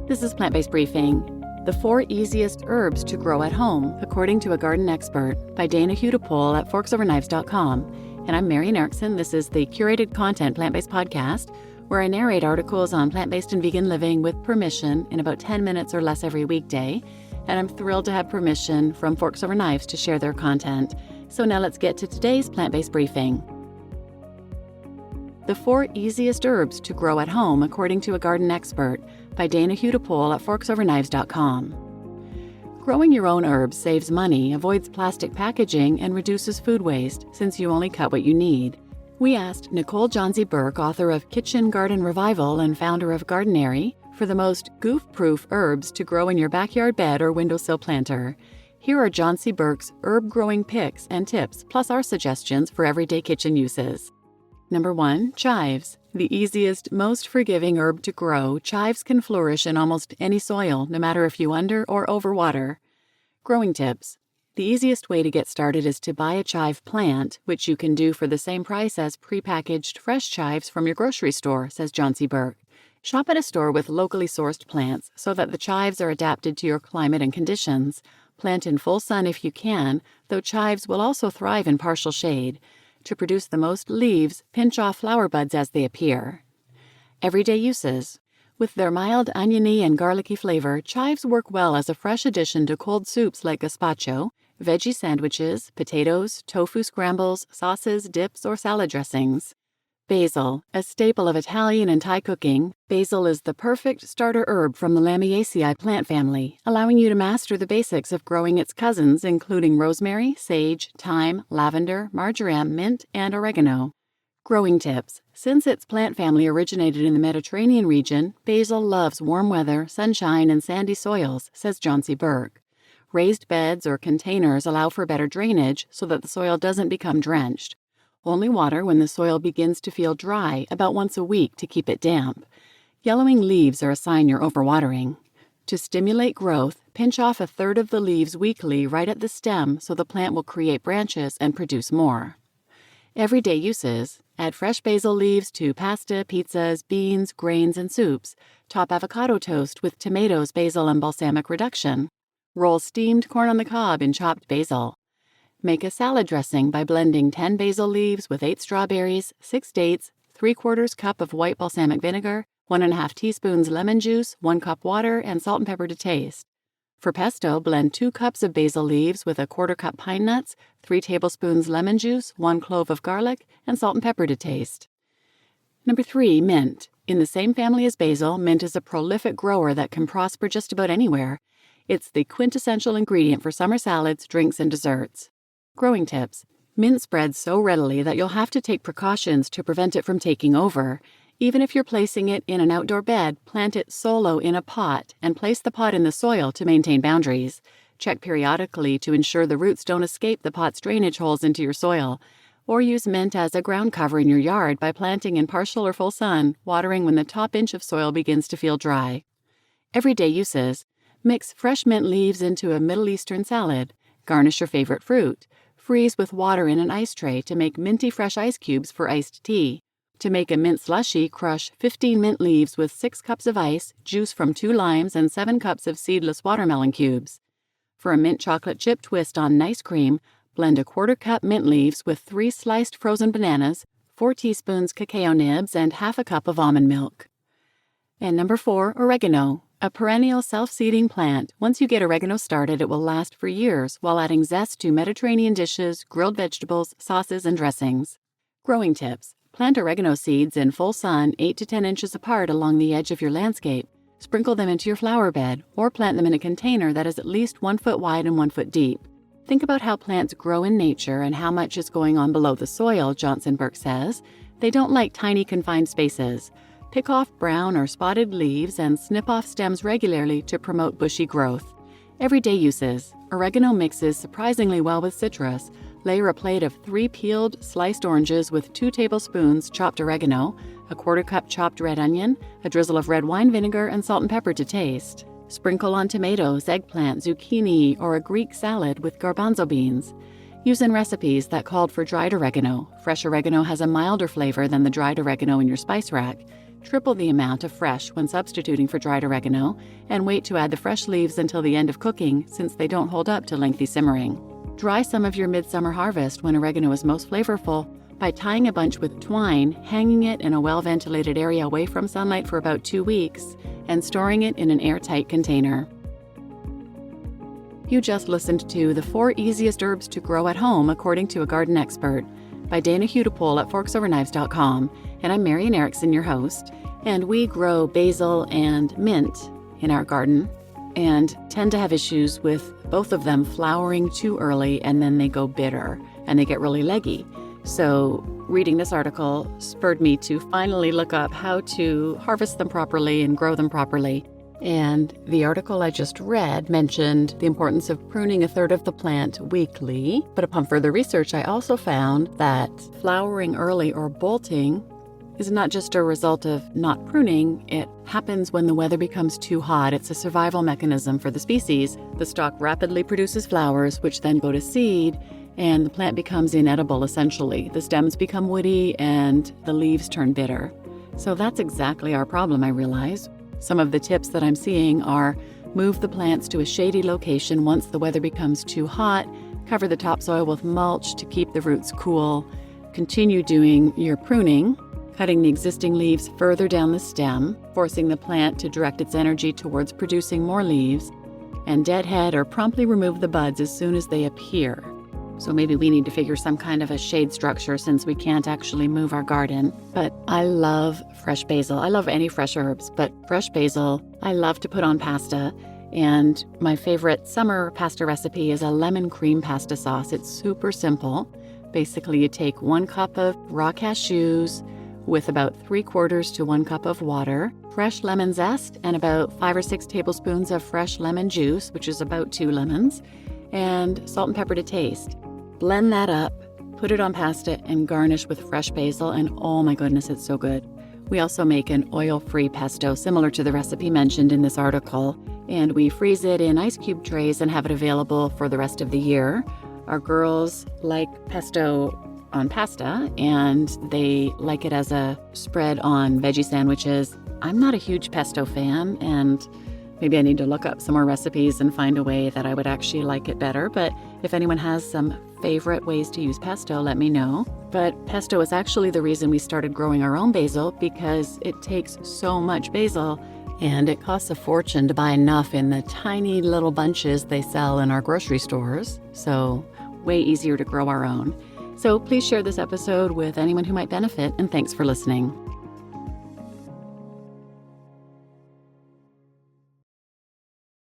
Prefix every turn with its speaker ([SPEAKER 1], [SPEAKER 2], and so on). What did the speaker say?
[SPEAKER 1] This is Plant-Based Briefing, the 4 easiest herbs to grow at home, according to a garden expert, by Dana Hudepohl at forksoverknives.com. And I'm Marian Erickson. This is the curated content plant-based podcast, where I narrate articles on plant-based and vegan living with permission in about 10 minutes or less every weekday. And I'm thrilled to have permission from Forks Over Knives to share their content. So now let's get to today's plant-based briefing. The 4 easiest herbs to grow at home, according to a garden expert, by Dana Hudepohl at forksoverknives.com. Growing your own herbs saves money, avoids plastic packaging, and reduces food waste, since you only cut what you need. We asked Nicole Johnsey Burke, author of Kitchen Garden Revival and founder of Gardenary, for the most goof-proof herbs to grow in your backyard bed or windowsill planter. Here are Johnsey Burke's herb growing picks and tips, plus our suggestions for everyday kitchen uses. Number 1, chives. The easiest, most forgiving herb to grow, chives can flourish in almost any soil, no matter if you under or overwater. Growing tips. The easiest way to get started is to buy a chive plant, which you can do for the same price as prepackaged fresh chives from your grocery store, says Johnsey Burke. Shop at a store with locally sourced plants so that the chives are adapted to your climate and conditions. Plant in full sun if you can, though chives will also thrive in partial shade. To produce the most leaves, pinch off flower buds as they appear. Everyday uses. With their mild oniony and garlicky flavor, chives work well as a fresh addition to cold soups like gazpacho, veggie sandwiches, potatoes, tofu scrambles, sauces, dips, or salad dressings. Basil. A staple of Italian and Thai cooking, basil is the perfect starter herb from the Lamiaceae plant family, allowing you to master the basics of growing its cousins, including rosemary, sage, thyme, lavender, marjoram, mint, and oregano. Growing tips. Since its plant family originated in the Mediterranean region, basil loves warm weather, sunshine, and sandy soils, says Johnsey Burke. Raised beds or containers allow for better drainage so that the soil doesn't become drenched. Only water when the soil begins to feel dry about once a week to keep it damp. Yellowing leaves are a sign you're overwatering. To stimulate growth, pinch off 1/3 of the leaves weekly right at the stem so the plant will create branches and produce more. Everyday uses. Add fresh basil leaves to pasta, pizzas, beans, grains, and soups. Top avocado toast with tomatoes, basil, and balsamic reduction. Roll steamed corn on the cob in chopped basil. Make a salad dressing by blending 10 basil leaves with 8 strawberries, 6 dates, 3/4 cup of white balsamic vinegar, 1½ teaspoons lemon juice, 1 cup water, and salt and pepper to taste. For pesto, blend 2 cups of basil leaves with 1/4 cup pine nuts, 3 tablespoons lemon juice, 1 clove of garlic, and salt and pepper to taste. Number 3, mint. In the same family as basil, mint is a prolific grower that can prosper just about anywhere. It's the quintessential ingredient for summer salads, drinks, and desserts. Growing tips. Mint spreads so readily that you'll have to take precautions to prevent it from taking over. Even if you're placing it in an outdoor bed, plant it solo in a pot and place the pot in the soil to maintain boundaries. Check periodically to ensure the roots don't escape the pot's drainage holes into your soil. Or use mint as a ground cover in your yard by planting in partial or full sun, watering when the top inch of soil begins to feel dry. Everyday uses. Mix fresh mint leaves into a Middle Eastern salad. Garnish your favorite fruit. Freeze with water in an ice tray to make minty fresh ice cubes for iced tea. To make a mint slushie, crush 15 mint leaves with 6 cups of ice, juice from 2 limes, and 7 cups of seedless watermelon cubes. For a mint chocolate chip twist on nice cream, blend 1/4 cup mint leaves with 3 sliced frozen bananas, 4 teaspoons cacao nibs, and 1/2 cup of almond milk. And number 4, oregano. A perennial self-seeding plant. Once you get oregano started, it will last for years while adding zest to Mediterranean dishes, grilled vegetables, sauces, and dressings. Growing tips. Plant oregano seeds in full sun 8 to 10 inches apart along the edge of your landscape. Sprinkle them into your flower bed or plant them in a container that is at least 1 foot wide and 1 foot deep. Think about how plants grow in nature and how much is going on below the soil, Johnsey Burke says. They don't like tiny confined spaces. Pick off brown or spotted leaves and snip off stems regularly to promote bushy growth. Everyday uses. Oregano mixes surprisingly well with citrus. Layer a plate of 3 peeled, sliced oranges with 2 tablespoons chopped oregano, 1/4 cup chopped red onion, a drizzle of red wine vinegar, and salt and pepper to taste. Sprinkle on tomatoes, eggplant, zucchini, or a Greek salad with garbanzo beans. Use in recipes that called for dried oregano. Fresh oregano has a milder flavor than the dried oregano in your spice rack. triple the amount of fresh when substituting for dried oregano, and wait to add the fresh leaves until the end of cooking since they don't hold up to lengthy simmering. Dry some of your midsummer harvest when oregano is most flavorful by tying a bunch with twine, hanging it in a well-ventilated area away from sunlight for about 2 weeks, and storing it in an airtight container. You just listened to The 4 Easiest Herbs to Grow at Home According to a Garden Expert by Dana Hudepohl at forksoverknives.com, and I'm Marian Erickson, your host, and we grow basil and mint in our garden and tend to have issues with both of them flowering too early, and then they go bitter and they get really leggy. So reading this article spurred me to finally look up how to harvest them properly and grow them properly. And the article I just read mentioned the importance of pruning a third of the plant weekly. But upon further research, I also found that flowering early or bolting is not just a result of not pruning. It happens when the weather becomes too hot. It's a survival mechanism for the species. The stalk rapidly produces flowers, which then go to seed, and the plant becomes inedible essentially. The stems become woody and the leaves turn bitter. So that's exactly our problem, I realize. Some of the tips that I'm seeing are move the plants to a shady location once the weather becomes too hot, cover the topsoil with mulch to keep the roots cool, continue doing your pruning, cutting the existing leaves further down the stem, forcing the plant to direct its energy towards producing more leaves, and deadhead or promptly remove the buds as soon as they appear. So maybe we need to figure some kind of a shade structure since we can't actually move our garden. But I love fresh basil. I love any fresh herbs, but fresh basil I love to put on pasta. And my favorite summer pasta recipe is a lemon cream pasta sauce. It's super simple. Basically, you take 1 cup of raw cashews with about 3/4 to 1 cup of water, fresh lemon zest, and about 5 or 6 tablespoons of fresh lemon juice, which is about 2 lemons, and salt and pepper to taste. Blend that up, put it on pasta, and garnish with fresh basil, and oh my goodness, it's so good. We also make an oil-free pesto similar to the recipe mentioned in this article, and we freeze it in ice cube trays and have it available for the rest of the year. Our girls like pesto on pasta, and they like it as a spread on veggie sandwiches. I'm not a huge pesto fan, and maybe I need to look up some more recipes and find a way that I would actually like it better. But if anyone has some favorite ways to use pesto, let me know. But pesto is actually the reason we started growing our own basil, because it takes so much basil and it costs a fortune to buy enough in the tiny little bunches they sell in our grocery stores. So way easier to grow our own. So please share this episode with anyone who might benefit, and thanks for listening.